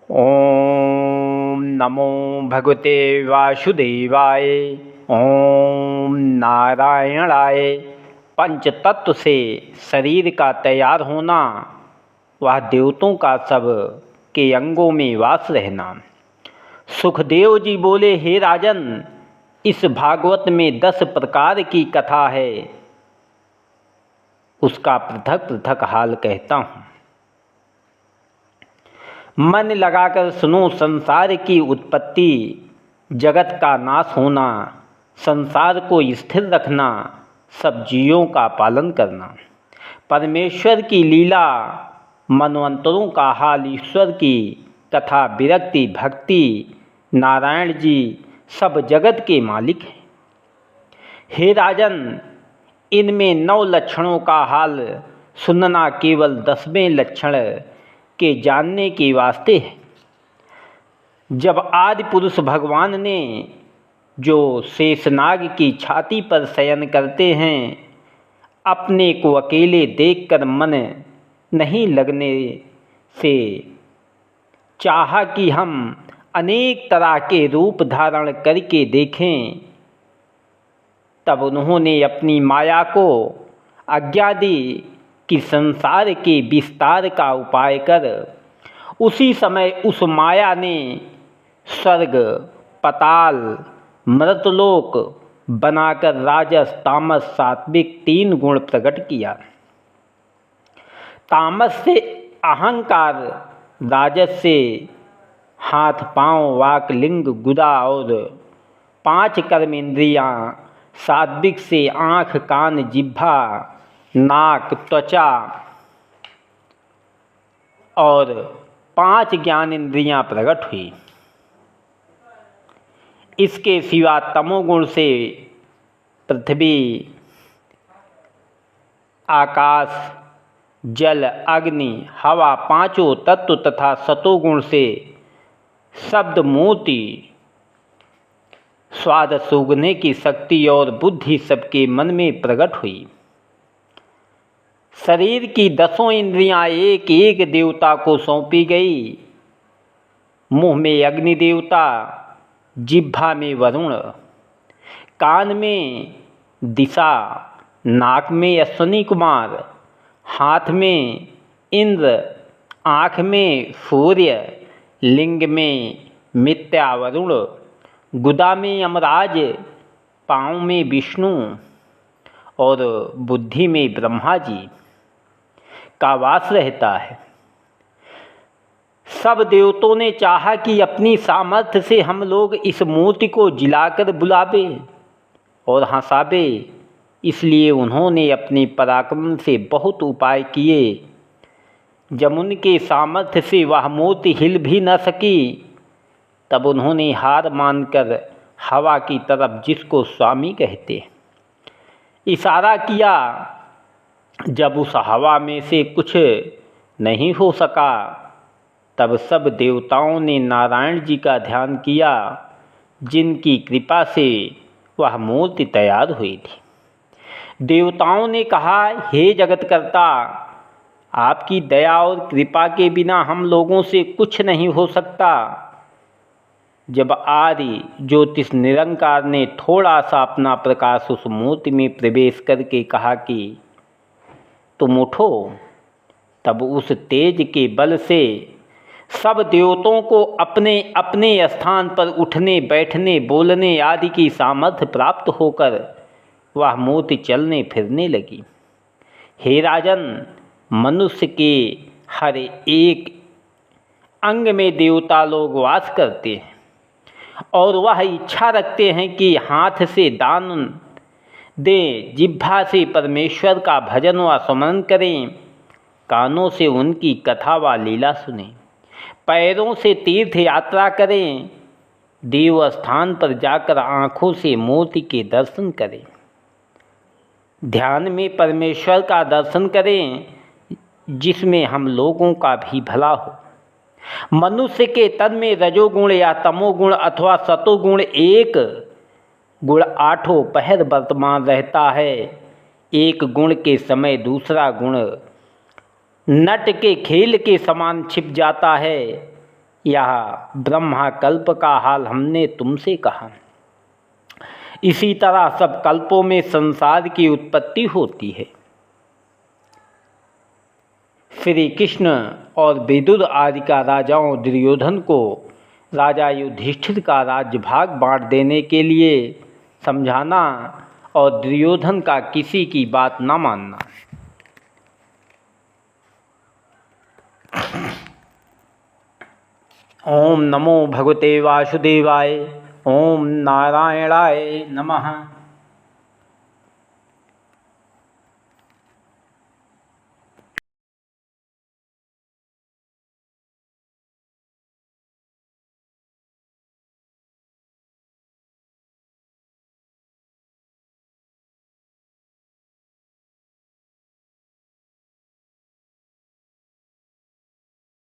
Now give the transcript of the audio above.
ओम नमो भगवते वासुदेवाय। ओम नारायणाय। पंच तत्व से शरीर का तैयार होना, वह देवतों का सब के अंगों में वास रहना। सुखदेव जी बोले, हे राजन, इस भागवत में 10 प्रकार की कथा है, उसका पृथक पृथक हाल कहता हूँ। मन लगाकर सुनो। संसार की उत्पत्ति, जगत का नाश होना, संसार को स्थिर रखना, सब जीवों का पालन करना, परमेश्वर की लीला, मनवंतरों का हाल, ईश्वर की कथा, विरक्ति, भक्ति, नारायण जी सब जगत के मालिक हैं। हे राजन, इनमें 9 लक्षणों का हाल सुनना केवल 10वें लक्षण के जानने के वास्ते है। जब आदि पुरुष भगवान ने जो शेषनाग की छाती पर शयन करते हैं, अपने को अकेले देखकर मन नहीं लगने से चाहा कि हम अनेक तरह के रूप धारण करके देखें। तब उन्होंने अपनी माया को आज्ञा दी कि संसार के विस्तार का उपाय कर। उसी समय उस माया ने स्वर्ग, पताल, मृतलोक बनाकर राजस, तामस, सात्विक 3 गुण प्रकट किया। तामस से अहंकार, राजस से हाथ, पांव, वाक, लिंग, गुदा और 5 कर्मेंद्रियां, सात्विक से आँख, कान, जिह्वा, नाक, त्वचा और 5 ज्ञानेंद्रियां प्रकट हुई। इसके सिवा तमोगुण से पृथ्वी, आकाश, जल, अग्नि, हवा, 5 तत्व तथा सतोगुण से शब्द, मूर्ति, स्वाद सूंघने की शक्ति और बुद्धि सबके मन में प्रकट हुई। शरीर की 10 इंद्रियां एक एक देवता को सौंपी गई। मुंह में अग्नि देवता, जिह्वा में वरुण, कान में दिशा, नाक में अश्विनी कुमार, हाथ में इंद्र, आँख में सूर्य, लिंग में मित्या वरुण, गुदा में यमराज, पाँव में विष्णु और बुद्धि में ब्रह्मा जी का वास रहता है। सब देवताओं ने चाहा कि अपनी सामर्थ्य से हम लोग इस मूर्ति को जिलाकर बुलावे और हंसावे। इसलिए उन्होंने अपने पराक्रम से बहुत उपाय किए। जब उनके सामर्थ्य से वह मूर्ति हिल भी न सकी, तब उन्होंने हार मानकर हवा की तरफ, जिसको स्वामी कहते, इशारा किया। जब उस हवा में से कुछ नहीं हो सका, तब सब देवताओं ने नारायण जी का ध्यान किया, जिनकी कृपा से वह मूर्ति तैयार हुई थी। देवताओं ने कहा, हे जगतकर्ता, आपकी दया और कृपा के बिना हम लोगों से कुछ नहीं हो सकता। जब आदि ज्योतिष निरंकार ने थोड़ा सा अपना प्रकाश उस मूर्ति में प्रवेश करके कहा कि तुम उठो, तब उस तेज के बल से सब देवताओं को अपने अपने स्थान पर उठने, बैठने, बोलने आदि की सामर्थ्य प्राप्त होकर वह मूर्ति चलने फिरने लगी। हे राजन, मनुष्य के हर एक अंग में देवता लोग वास करते हैं और वह इच्छा रखते हैं कि हाथ से दान दें, जिह्वा से परमेश्वर का भजन व स्मरण करें, कानों से उनकी कथा व लीला सुनें, पैरों से तीर्थ यात्रा करें, देव स्थान पर जाकर आँखों से मूर्ति के दर्शन करें, ध्यान में परमेश्वर का दर्शन करें, जिसमें हम लोगों का भी भला हो। मनुष्य के तन में रजोगुण या तमोगुण अथवा सतोगुण एक गुण 8 पहर वर्तमान रहता है। एक गुण के समय दूसरा गुण नट के खेल के समान छिप जाता है। यह ब्रह्माकल्प का हाल हमने तुमसे कहा। इसी तरह सब कल्पों में संसार की उत्पत्ति होती है। श्री कृष्ण और विदुर आदि का राजाओं दुर्योधन को राजा युधिष्ठिर का राज्यभाग बांट देने के लिए समझाना और दुर्योधन का किसी की बात न मानना। ओम नमो भगवते वासुदेवाय। ओम नारायणाय नमः।